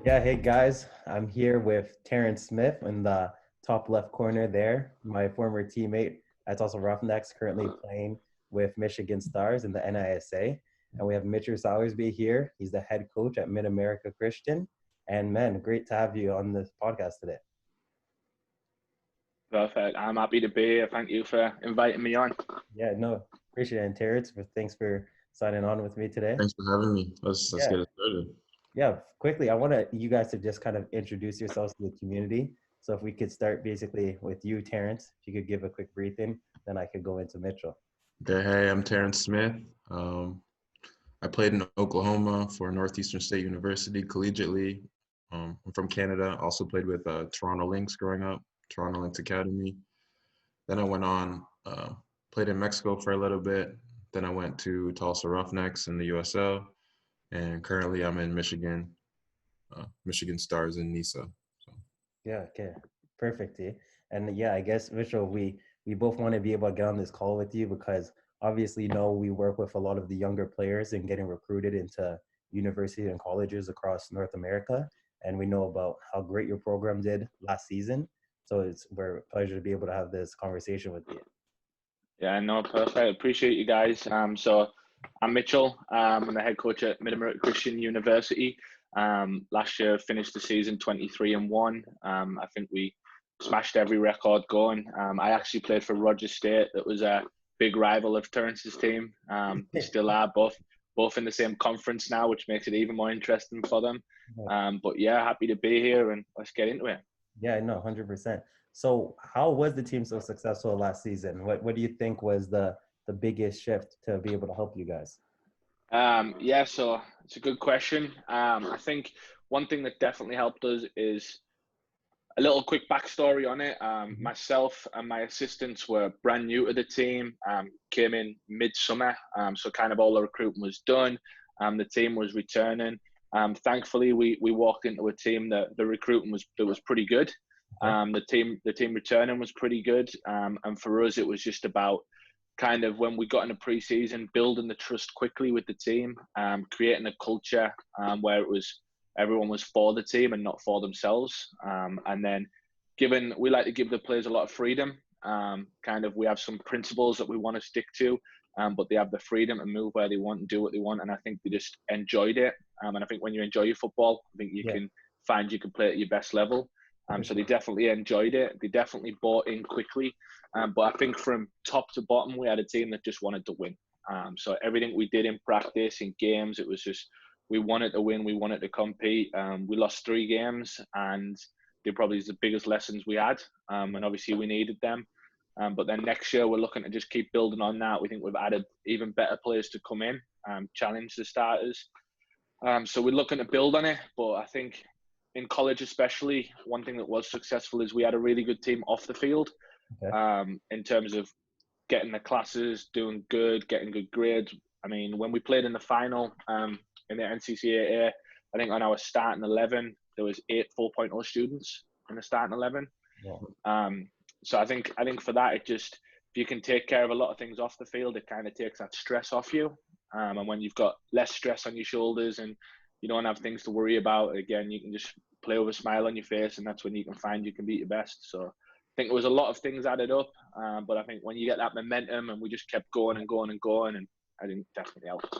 Yeah, hey guys, I'm here with Terrence Smith in the top left corner there, my former teammate at also Roughnecks, currently playing with Michigan Stars in the NISA. And we have Mitch Sowersby here. He's the head coach at Mid-America Christian. And man, great to have you on this podcast today. Perfect. I'm happy to be here. Thank you for inviting me on. Yeah, no, appreciate it. And Terrence, thanks for signing on with me today. Thanks for having me. Let's get it started. Yeah, quickly, I want you guys to just kind of introduce yourselves to the community. So if we could start basically with you, Terrence, if you could give a quick briefing, then I could go into Mitchell. Okay, hey, I'm Terrence Smith. I played in Oklahoma for Northeastern State University collegiately. I'm from Canada. Also played with Toronto Lynx growing up, Toronto Lynx Academy. Then I went on, played in Mexico for a little bit. Then I went to Tulsa Roughnecks in the USL. And currently I'm in Michigan, Michigan Stars in NISA. So. Yeah, okay, perfect. And yeah, I guess, Mitchell, we both want to be able to get on this call with you because obviously, we work with a lot of the younger players and getting recruited into university and colleges across North America. And we know about how great your program did last season. So we're a pleasure to be able to have this conversation with you. Yeah, no, perfect. Appreciate you guys. So I'm Mitchell. I'm the head coach at Mid-America Christian University. Last year finished the season 23-1. I think we smashed every record going. I actually played for Rogers State. That was a big rival of Terrence's team. They still are both in the same conference now, which makes it even more interesting for them. But yeah, happy to be here and let's get into it. Yeah, no, 100%. So how was the team so successful last season? What do you think was the biggest shift to be able to help you guys? Yeah, so it's a good question. I think one thing that definitely helped us is a little quick backstory on it. Myself and my assistants were brand new to the team, came in mid-summer, so kind of all the recruitment was done. The team was returning. Thankfully, we walked into a team that the recruitment was pretty good. The team returning was pretty good, and for us, it was just about kind of when we got into pre-season, building the trust quickly with the team, creating a culture where everyone was for the team and not for themselves. And then we like to give the players a lot of freedom. We have some principles that we want to stick to, but they have the freedom to move where they want and do what they want. And I think they just enjoyed it. And I think when you enjoy your football, I think you can find you can play at your best level. So they definitely enjoyed it. They definitely bought in quickly. But I think from top to bottom, we had a team that just wanted to win. So everything we did in practice, in games, it was just, we wanted to win. We wanted to compete. We lost 3 games and they're probably the biggest lessons we had. And obviously we needed them. But then next year, we're looking to just keep building on that. We think we've added even better players to come in, challenge the starters. So we're looking to build on it. But I think in college especially, one thing that was successful is we had a really good team off the field. In terms of getting the classes, doing good, getting good grades. I mean, when we played in the final in the NCCAA, I think on our starting 11, there was 8 4.0 students in the starting 11. Yeah. So I think for that, it just, if you can take care of a lot of things off the field, it kind of takes that stress off you. And when you've got less stress on your shoulders and you don't have things to worry about, again, you can just play with a smile on your face, and that's when you can find you can beat your best. So I think it was a lot of things added up, but I think when you get that momentum and we just kept going and going and going, and I think definitely helped.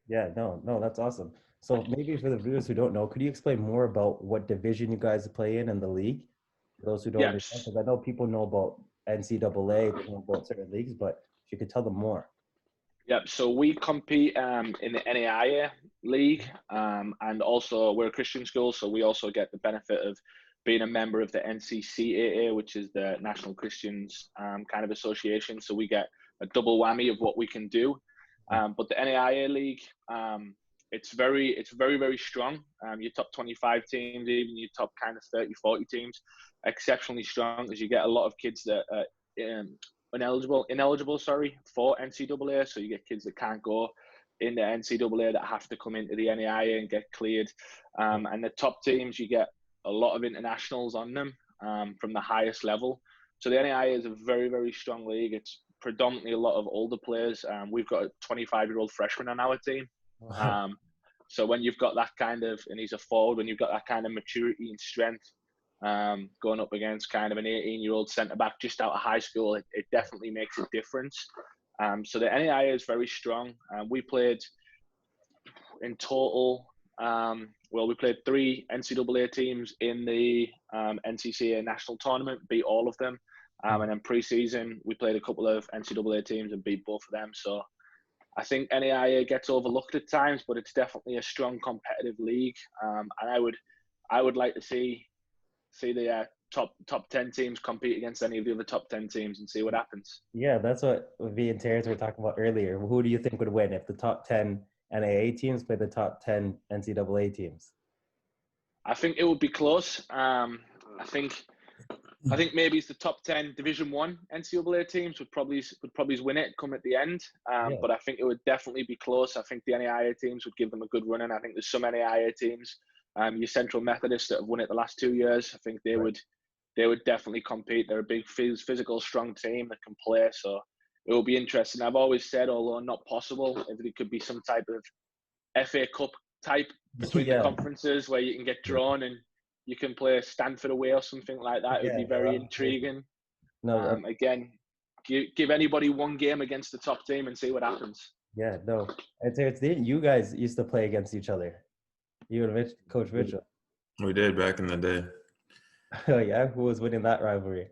Yeah, no, that's awesome. So maybe for the viewers who don't know, could you explain more about what division you guys play in the league? For those who don't understand, because I know people know about NCAA, they know about certain leagues, but if you could tell them more. Yep. So we compete in the NAIA league, and also we're a Christian school, so we also get the benefit of being a member of the NCCAA, which is the National Christians kind of association. So we get a double whammy of what we can do. But the NAIA league, it's very, very strong. Your top 25 teams, even your top kind of 30, 40 teams, exceptionally strong, as you get a lot of kids that are ineligible for NCAA. So you get kids that can't go in the NCAA that have to come into the NAIA and get cleared. And the top teams, you get a lot of internationals on them from the highest level. So the NAIA is a very, very strong league. It's predominantly a lot of older players. We've got a 25-year-old freshman on our team. So when you've got that kind of, and he's a forward, when you've got that kind of maturity and strength, going up against kind of an 18-year-old centre back just out of high school, it definitely makes a difference. So the NAIA is very strong. We played in total. We played 3 NCAA teams in the NCCA national tournament, beat all of them. And then pre-season, we played a couple of NCAA teams and beat both of them. So I think NAIA gets overlooked at times, but it's definitely a strong competitive league. And I would like to see the top 10 teams compete against any of the other top 10 teams and see what happens. Yeah, that's what me and Terrence were talking about earlier. Who do you think would win if the top 10 NAA teams play the top 10 NCAA teams? I think it would be close. I think maybe it's the top 10 Division 1 NCAA teams would probably win it come at the end. But I think it would definitely be close. I think the NAIA teams would give them a good run, and I think there's some NAIA teams, your Central Methodists that have won it the last 2 years. I think they would definitely compete. They're a big physical, strong team that can play. So it will be interesting. I've always said, although not possible, if it could be some type of FA Cup type between the conferences where you can get drawn and you can play Stanford away or something like that. It would be very intriguing. No, again, give anybody one game against the top team and see what happens. Yeah, no. And Terrence, didn't you guys used to play against each other? You and Coach Mitchell. We did back in the day. Oh yeah, who was winning that rivalry?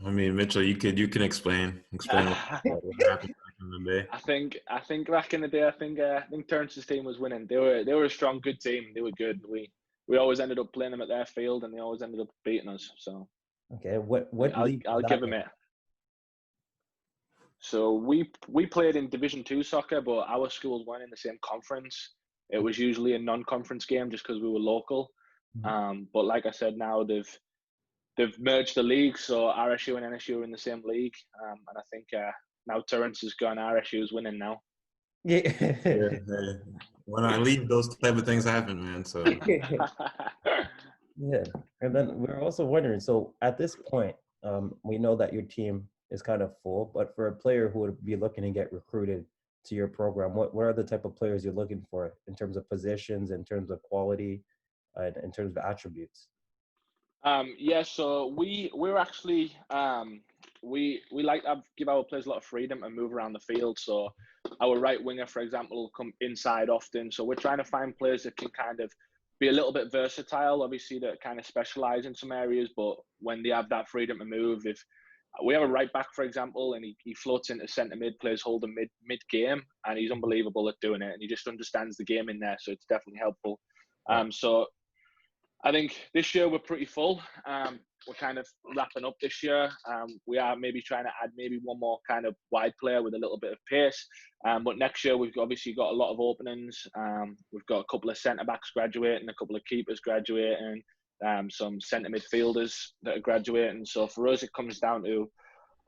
I mean, Mitchell, you can explain what happened back in the day. I think back in the day, I think Terrence's team was winning. They were a strong, good team. They were good. We always ended up playing them at their field, and they always ended up beating us. So okay, what I'll give them it. So we played in Division 2 soccer, but our schools weren't in the same conference. It was usually a non-conference game just because we were local. But like I said, now they've merged the leagues, so RSU and NSU are in the same league. And I think now Terrence has gone. RSU is winning now. Yeah. When I leave, those type of things happen, man. So yeah, and then we're also wondering. So at this point, we know that your team is kind of full, but for a player who would be looking to get recruited to your program, what are the type of players you're looking for in terms of positions, in terms of quality, and in terms of attributes? So we're actually we like to give our players a lot of freedom and move around the field. So our right winger, for example, will come inside often. So we're trying to find players that can kind of be a little bit versatile, obviously, that kind of specialize in some areas, but when they have that freedom to move, if we have a right back, for example, and he floats into centre mid, plays holding mid game, and he's unbelievable at doing it, and he just understands the game in there, so it's definitely helpful. So I think this year we're pretty full. We're kind of wrapping up this year. We are maybe trying to add maybe one more kind of wide player with a little bit of pace. But next year we've obviously got a lot of openings. We've got a couple of centre backs graduating, a couple of keepers graduating, some centre midfielders that are graduating. So for us, it comes down to,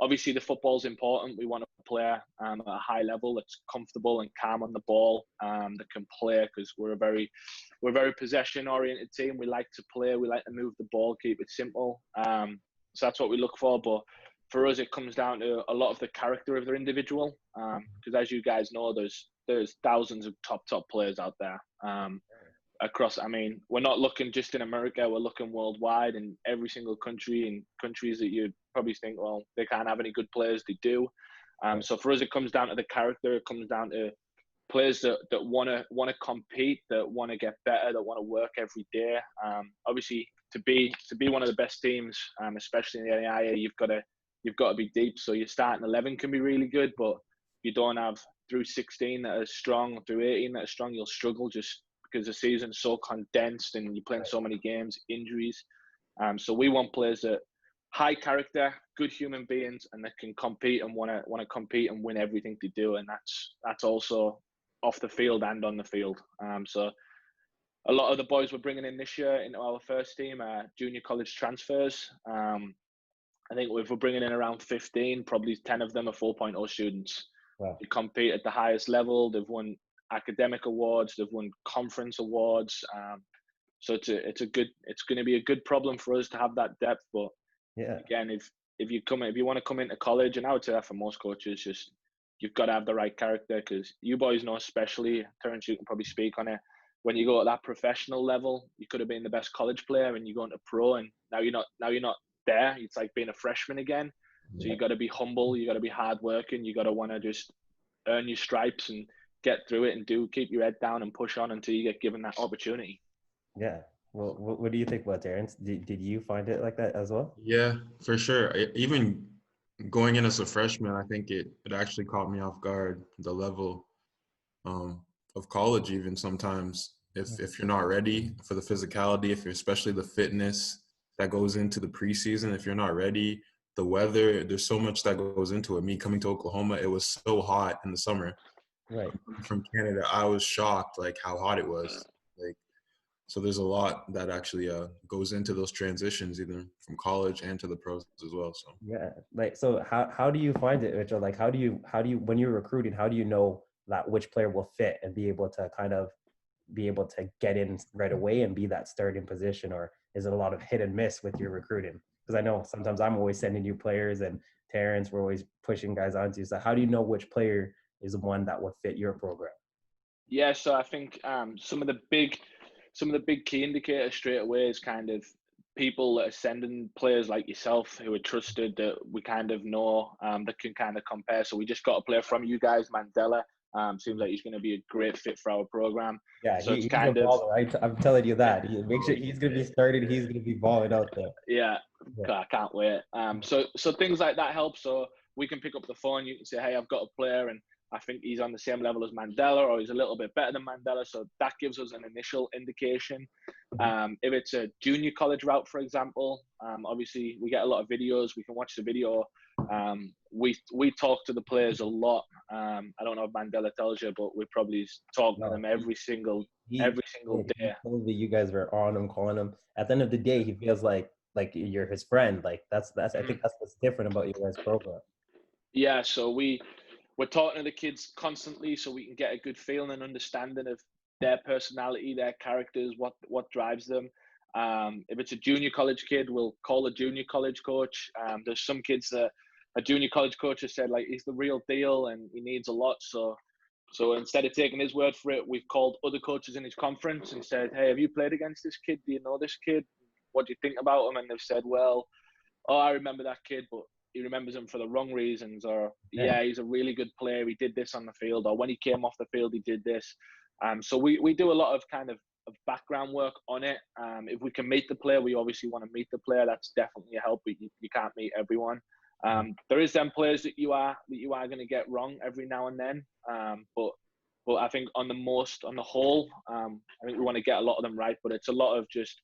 obviously the football's important. We want a player at a high level that's comfortable and calm on the ball, that can play, because we're a very possession-oriented team. We like to play. We like to move the ball, keep it simple. So that's what we look for. But for us, it comes down to a lot of the character of their individual. Because as you guys know, there's thousands of top players out there. Across, I mean, we're not looking just in America. We're looking worldwide, in every single country, in countries that you'd probably think, well, they can't have any good players. They do. So for us, it comes down to the character. It comes down to players that want to compete, that want to get better, that want to work every day. Obviously, to be one of the best teams, especially in the NAIA, you've got to be deep. So your starting 11 can be really good, but if you don't have through 16 that are strong, through 18 that are strong, you'll struggle just because the season's so condensed and you're playing so many games, injuries. So we want players that high character, good human beings, and that can compete and want to compete and win everything they do. And that's also off the field and on the field. So a lot of the boys we're bringing in this year into our first team are junior college transfers. I think if we're bringing in around 15, probably 10 of them are 4.0 students. Wow. They compete at the highest level. They've won academic awards. They've won conference awards. So it's going to be a good problem for us to have that depth. But yeah, again, if you want to come into college, and I would say that for most coaches, just you've got to have the right character, because you boys know, especially Terence, you can probably speak on it. When you go at that professional level, you could have been the best college player, and you go into pro, and now you're not. Now you're not there. It's like being a freshman again. So you got to be humble. You got to be hardworking. You got to want to just earn your stripes and get through it, and keep your head down and push on until you get given that opportunity. Yeah. Well, what do you think about Terrence? Did you find it like that as well? Yeah, for sure. Even going in as a freshman, I think it actually caught me off guard, the level of college. Even sometimes, if you're not ready for the physicality, if you're, especially the fitness that goes into the preseason, if you're not ready, the weather, there's so much that goes into it. Me coming to Oklahoma, it was so hot in the summer. Right. From Canada, I was shocked like how hot it was. Like, so there's a lot that actually goes into those transitions, either from college and to the pros as well. So Yeah. Like, so how do you find it, Mitchell? Like, how do you when you're recruiting, how do you know that which player will fit and be able to kind of be able to get in right away and be that starting position, or is it a lot of hit and miss with your recruiting? Because I know sometimes I'm always sending you players, and Terrence, we're always pushing guys onto you. So how do you know which player is the one that would fit your program? Yeah, so I think some of the big key indicators straight away is kind of people that are sending players like yourself who are trusted, that we kind of know, that can kind of compare. So we just got a player from you guys, Mandela. Seems like he's going to be a great fit for our program. Yeah, So it's he's a kind of, baller. I'm telling you that. Make sure he's going to be started. He's going to be balling out there. yeah, Yeah. I can't wait. So things like that help. So we can pick up the phone. You can say, hey, I've got a player, and I think he's on the same level as Mandela, or he's a little bit better than Mandela. So that gives us an initial indication. If it's a junior college route, for example, obviously we get a lot of videos. We can watch the video. We talk to the players a lot. I don't know if Mandela tells you, but we probably talk to them every single day. He told me you guys were on him, calling him. At the end of the day, he feels like you're his friend. Like that's I think that's what's different about your guys' program. Yeah, so we're talking to the kids constantly, so we can get a good feeling and understanding of their personality, their characters, what drives them. If it's a junior college kid, we'll call a junior college coach. There's some kids that a junior college coach has said like he's the real deal and he needs a lot. So instead of taking his word for it, we've called other coaches in his conference and said, hey, have you played against this kid? Do you know this kid? What do you think about him? And they've said, well, oh, I remember that kid, but he remembers him for the wrong reasons, or yeah, he's a really good player. He did this on the field, or when he came off the field, he did this. So we do a lot of kind of background work on it. If we can meet the player, we obviously want to meet the player. That's definitely a help, but you can't meet everyone. There is them players that you are going to get wrong every now and then. But I think on the whole, I think we want to get a lot of them right. But it's a lot of just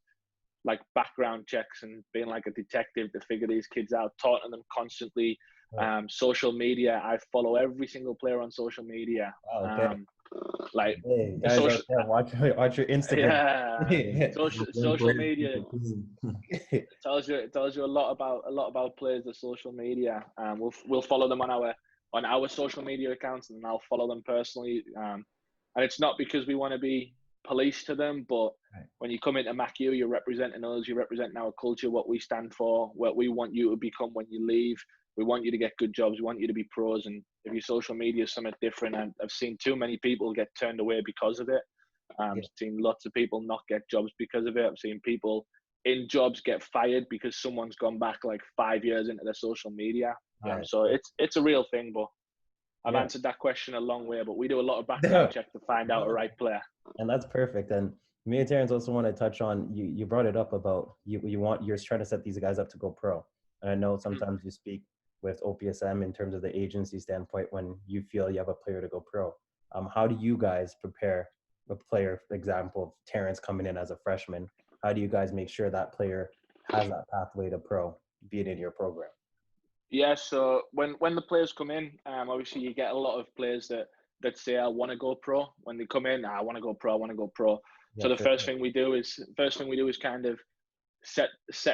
like background checks and being like a detective to figure these kids out, talking to them constantly. Social media, I follow every single player on social media. Like hey, guys out there, watch your Instagram. Yeah, social media tells you a lot about players. The social media, we'll follow them on our social media accounts, and I'll follow them personally. And it's not because we want to be police to them, but when you come into MacU, you're representing us, you're representing our culture, what we stand for, what we want you to become when you leave. We want you to get good jobs. We want you to be pros. And if your social media is something different, and I've seen too many people get turned away because of it. I've seen lots of people not get jobs because of it. I've seen people in jobs get fired because someone's gone back like 5 years into their social media. So it's a real thing, but I've answered that question a long way, but we do a lot of background check to find out a right player. And that's perfect. And me and Terrence also want to touch on, you brought it up about you're trying to set these guys up to go pro. And I know sometimes you speak with OPSM in terms of the agency standpoint when you feel you have a player to go pro. How do you guys prepare a player, for example, of Terrence coming in as a freshman? How do you guys make sure that player has that pathway to pro, being in your program? Yeah, so when the players come in, obviously you get a lot of players that say I want to go pro. When they come in, I want to go pro. I want to go pro. So the first thing we do is kind of set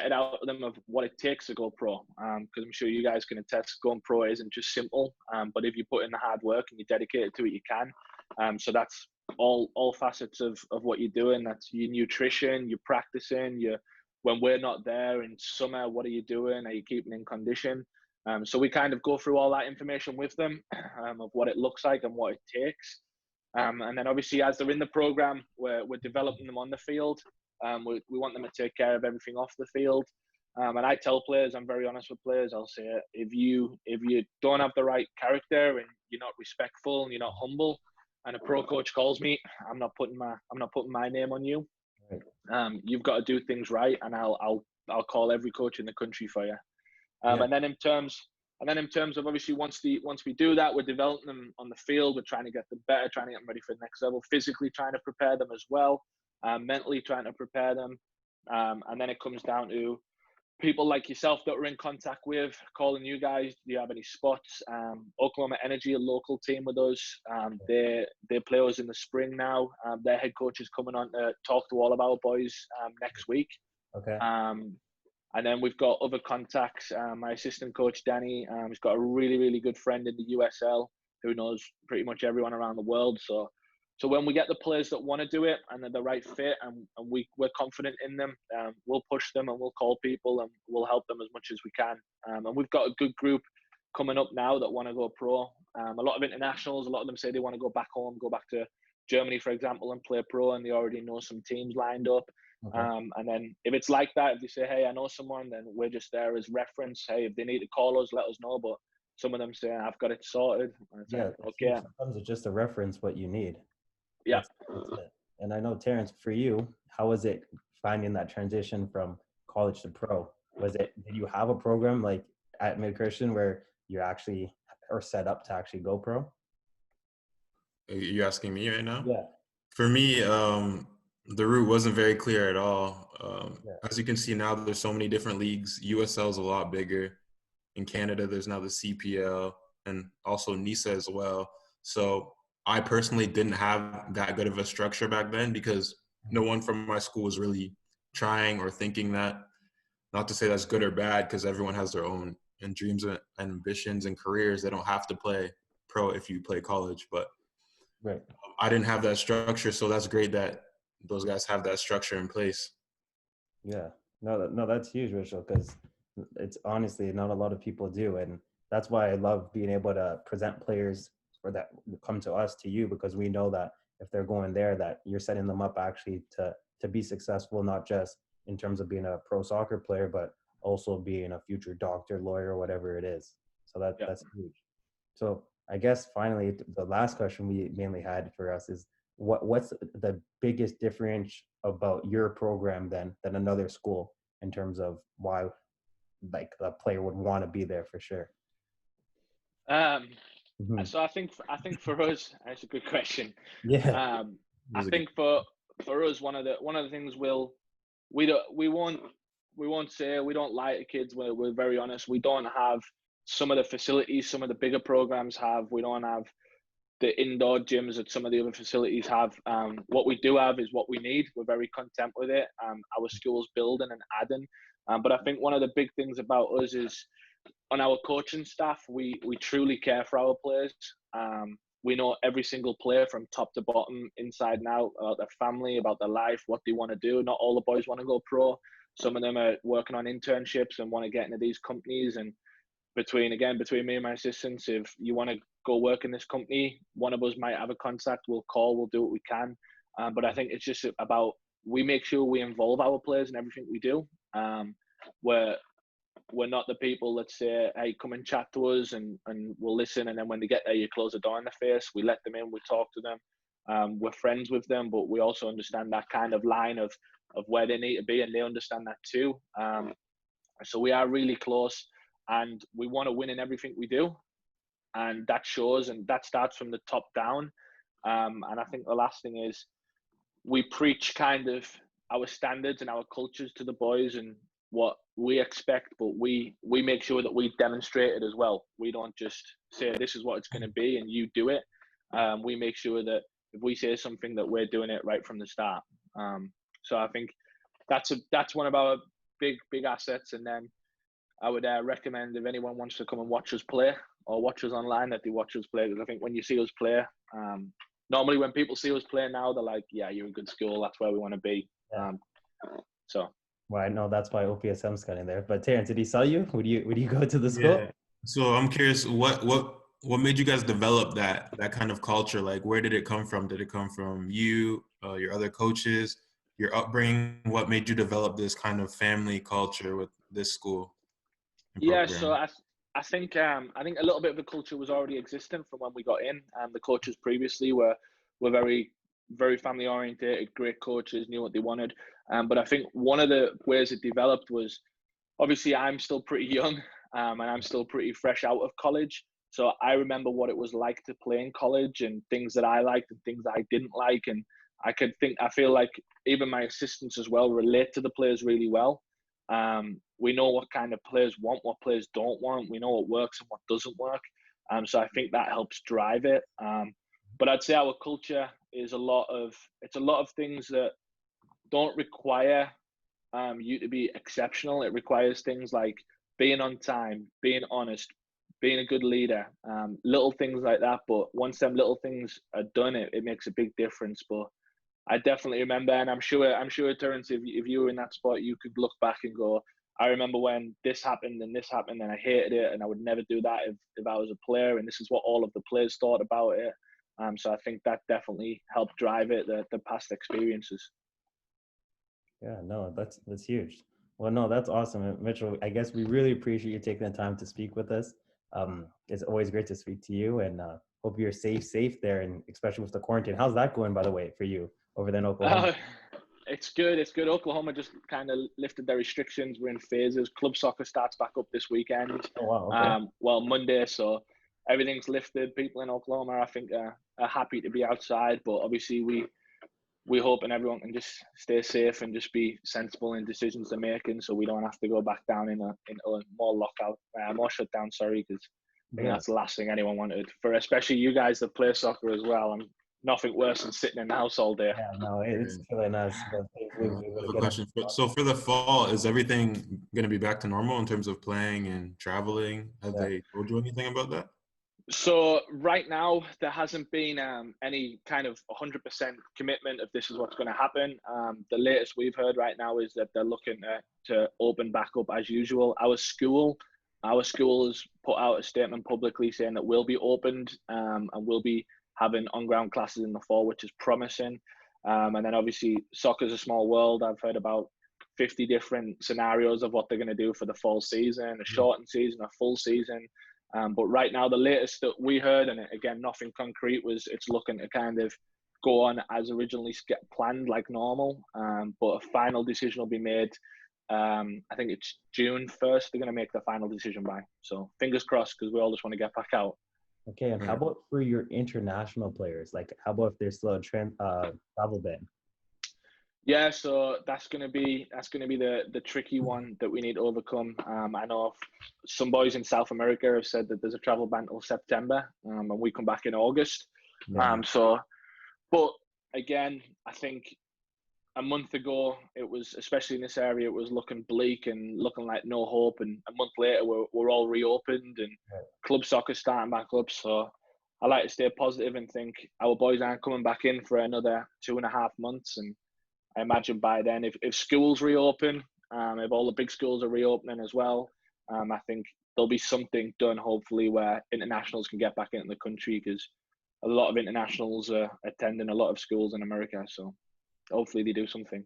it out to them of what it takes to go pro. Because I'm sure you guys can attest, going pro isn't just simple. But if you put in the hard work and you're dedicated to it, you can. So that's all facets of what you're doing. That's your nutrition, your practicing, when we're not there in summer, what are you doing? Are you keeping in condition? So we kind of go through all that information with them of what it looks like and what it takes. And then obviously as they're in the program, we're developing them on the field. We want them to take care of everything off the field. And I tell players, I'm very honest with players. I'll say, if you don't have the right character and you're not respectful and you're not humble, and a pro coach calls me, I'm not putting my name on you. You've got to do things right, and I'll call every coach in the country for you. And then in terms of obviously once we do that, we're developing them on the field. We're trying to get them better, trying to get them ready for the next level. Physically trying to prepare them as well. Mentally trying to prepare them. And then it comes down to people like yourself that we're in contact with, calling you guys. Do you have any spots? Oklahoma Energy, a local team with us. They play us in the spring now. Their head coach is coming on to talk to all of our boys next week. Okay. And then we've got other contacts. My assistant coach, Danny, he's got a really, really good friend in the USL who knows pretty much everyone around the world. So when we get the players that want to do it and they're the right fit and we're confident in them, we'll push them and we'll call people and we'll help them as much as we can. And we've got a good group coming up now that want to go pro. A lot of internationals, a lot of them say they want to go back home, go back to Germany, for example, and play pro, and they already know some teams lined up. Okay. And then if it's like that, if they say, hey, I know someone, then we're just there as reference. Hey, if they need to call us, let us know. But some of them say, I've got it sorted. Yeah, like, okay. Sometimes it's just a reference what you need. Yeah. That's it. And I know, Terrence, for you, how was it finding that transition from college to pro? Did you have a program like at Mid-Christian where you actually are set up to actually go pro? Are you asking me right now? Yeah. For me, the route wasn't very clear at all. As you can see now, there's so many different leagues. USL is a lot bigger. In Canada, there's now the CPL and also NISA as well. So I personally didn't have that good of a structure back then because no one from my school was really trying or thinking that. Not to say that's good or bad, because everyone has their own and dreams and ambitions and careers. They don't have to play pro if you play college, but right. I didn't have that structure, so that's great that those guys have that structure in place. Yeah, no, that's huge, Rachel, because it's honestly not a lot of people do, and that's why I love being able to present players or that come to us, to you, because we know that if they're going there, that you're setting them up actually to be successful, not just in terms of being a pro soccer player, but also being a future doctor, lawyer, whatever it is. So that's huge. So I guess finally, the last question we mainly had for us is, what's the biggest difference about your program than another school in terms of why like a player would want to be there for sure? So I think for us, that's a good question. Yeah. I think for us, one of the things we won't say, we don't lie to kids. We're very honest. We don't have some of the facilities some of the bigger programs have. We don't have the indoor gyms that some of the other facilities have. What we do have is what we need. We're very content with it. Our school's building and adding. But I think one of the big things about us is on our coaching staff, we truly care for our players. We know every single player from top to bottom, inside and out, about their family, about their life, what they want to do. Not all the boys want to go pro. Some of them are working on internships and want to get into these companies. And between me and my assistants, if you want to go work in this company, one of us might have a contact. We'll call. We'll do what we can. But I think it's just about, we make sure we involve our players in everything we do. We're not the people that say, hey, come and chat to us and we'll listen. And then when they get there, you close the door in their face. We let them in. We talk to them. We're friends with them, but we also understand that kind of line of where they need to be, and they understand that too. So we are really close, and we want to win in everything we do. And that shows, and that starts from the top down. And I think the last thing is, we preach kind of our standards and our cultures to the boys and what we expect, but we make sure that we demonstrate it as well. We don't just say this is what it's going to be and you do it. We make sure that if we say something, that we're doing it right from the start. So I think that's one of our big assets. And then I would recommend, if anyone wants to come and watch us play or watch us online, that they watch us play. Because I think when you see us play, normally when people see us play now, they're like, yeah, you're a good school. That's where we want to be. So. Well, I know that's why OPSM's got in there. But Terrence, did he sell you? Would you go to the school? So I'm curious, what made you guys develop that kind of culture? Like, where did it come from? Did it come from you, your other coaches, your upbringing? What made you develop this kind of family culture with this school and Yeah, so program? I think a little bit of the culture was already existent from when we got in. The coaches previously were very family oriented, great coaches, knew what they wanted. But I think one of the ways it developed was, obviously I'm still pretty young, and I'm still pretty fresh out of college. So I remember what it was like to play in college and things that I liked and things that I didn't like. And I feel like even my assistants as well relate to the players really well. We know what kind of players want, what players don't want. We know what works and what doesn't work. So I think that helps drive it. But I'd say our culture is it's a lot of things that don't require you to be exceptional. It requires things like being on time, being honest, being a good leader, little things like that. But once them little things are done, it makes a big difference. But I definitely remember, and I'm sure, Terence, if you were in that spot, you could look back and go, I remember when this happened and this happened, and I hated it, and I would never do that if I was a player, and this is what all of the players thought about it. So I think that definitely helped drive it, the past experiences. Yeah, no, that's huge. Well, no, that's awesome, Mitchell. I guess we really appreciate you taking the time to speak with us. It's always great to speak to you, and hope you're safe there, and especially with the quarantine. How's that going, by the way, for you over there in Oklahoma? Uh, it's good. It's good. Oklahoma just kind of lifted their restrictions. We're in phases. Club soccer starts back up this weekend. Oh wow, okay. Well, Monday. So everything's lifted. People in Oklahoma, I think, are happy to be outside. But obviously, we hope and everyone can just stay safe and just be sensible in decisions they're making, so we don't have to go back down in a more lockout, more shutdown. Sorry, because I think Yeah, that's the last thing anyone wanted. For especially you guys that play soccer as well. I'm nothing worse than sitting in the house all day. yeah, no, it's killing us, but hopefully we'll be able I to have a get question. So for the fall, is everything going to be back to normal in terms of playing and traveling? Have yeah. they told you anything about that? So right now there hasn't been any kind of 100% commitment of this is what's going to happen. The latest we've heard right now is that they're looking to open back up as usual. Our school has put out a statement publicly saying that we'll be opened, and we'll be having on-ground classes in the fall, which is promising. And then obviously soccer's a small world. I've heard about 50 different scenarios of what they're going to do for the fall season, a shortened season, a full season. But right now, the latest that we heard, and again, nothing concrete, was it's looking to kind of go on as originally planned, like normal. But a final decision will be made. I think it's June 1st. They're going to make the final decision by. So fingers crossed, because we all just want to get back out. Okay, and how Right. about for your international players? Like, how about if there's still a travel ban? Yeah, so that's gonna be the tricky one that we need to overcome. I know some boys in South America have said that there's a travel ban till September, and we come back in August. Yeah, So, but again, I think a month ago it was, especially in this area, it was looking bleak and looking like no hope. And a month later, we're all reopened and club soccer starting back up. So I like to stay positive and think our boys aren't coming back in for another 2.5 months. And I imagine by then, if schools reopen, if all the big schools are reopening as well, I think there'll be something done, hopefully, where internationals can get back into the country, because a lot of internationals are attending a lot of schools in America. So hopefully they do something.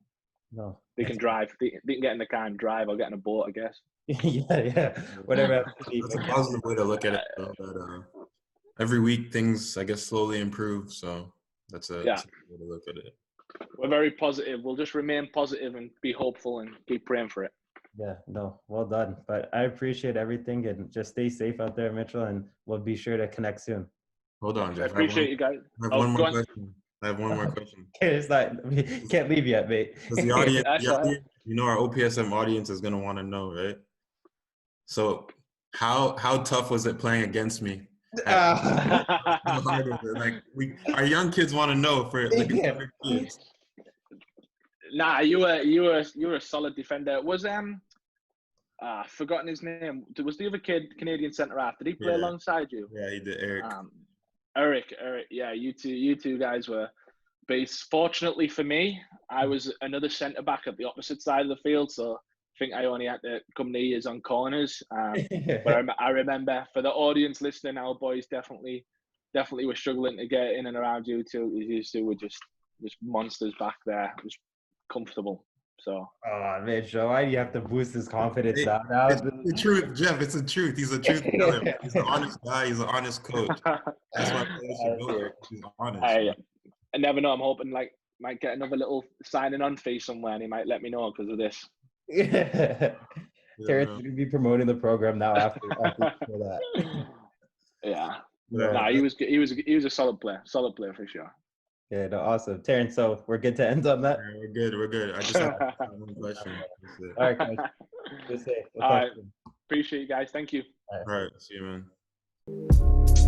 no, They can drive. They can get in the car and drive, or get in a boat, I guess. yeah, whatever. Happens to be. That's a positive way to look at it, though. That every week things, I guess, slowly improve. So Yeah, that's a good way to look at it. we're very positive. We'll just remain positive and be hopeful and keep praying for it. Yeah, no, well done. But I appreciate everything, and just stay safe out there, Mitchell, and we'll be sure to connect soon. Hold on, I Jeff. appreciate you guys. I have Oh, one go more on. question. I have one more question. Okay, it's not. Can't leave yet, mate. Because That's all right. our OPSM audience is gonna want to know, right? So, how tough was it playing against me? How hard was it? Like our young kids want to know for like Yeah. younger kids. Nah, you were a solid defender. Was forgotten his name. Was the other kid Canadian centre half? Did he play Yeah, alongside you? yeah, he did, Eric. Eric. Yeah, you two guys were base. Fortunately for me, I was another centre back at the opposite side of the field, so think I only had to come near years on corners. But I remember, for the audience listening, our boys definitely were struggling to get in and around you two. You two were just monsters back there. It was comfortable. So. Oh, Mitch, why do you have to boost his confidence now? It's the truth, Jeff. It's the truth. He's a truth teller. He's an honest guy. He's an honest coach. That's why players should go there. He's honest. I never know. I'm hoping might get another little signing on fee somewhere, and he might let me know because of this. Terrence is gonna be promoting the program now after that. Yeah. Nah, he was a solid player for sure. Yeah, no, awesome. Terrence, so we're good to end on that? Yeah, we're good. I just have one question. All right, guys. Just say. All right. Appreciate you guys. Thank you. All right. See you, man.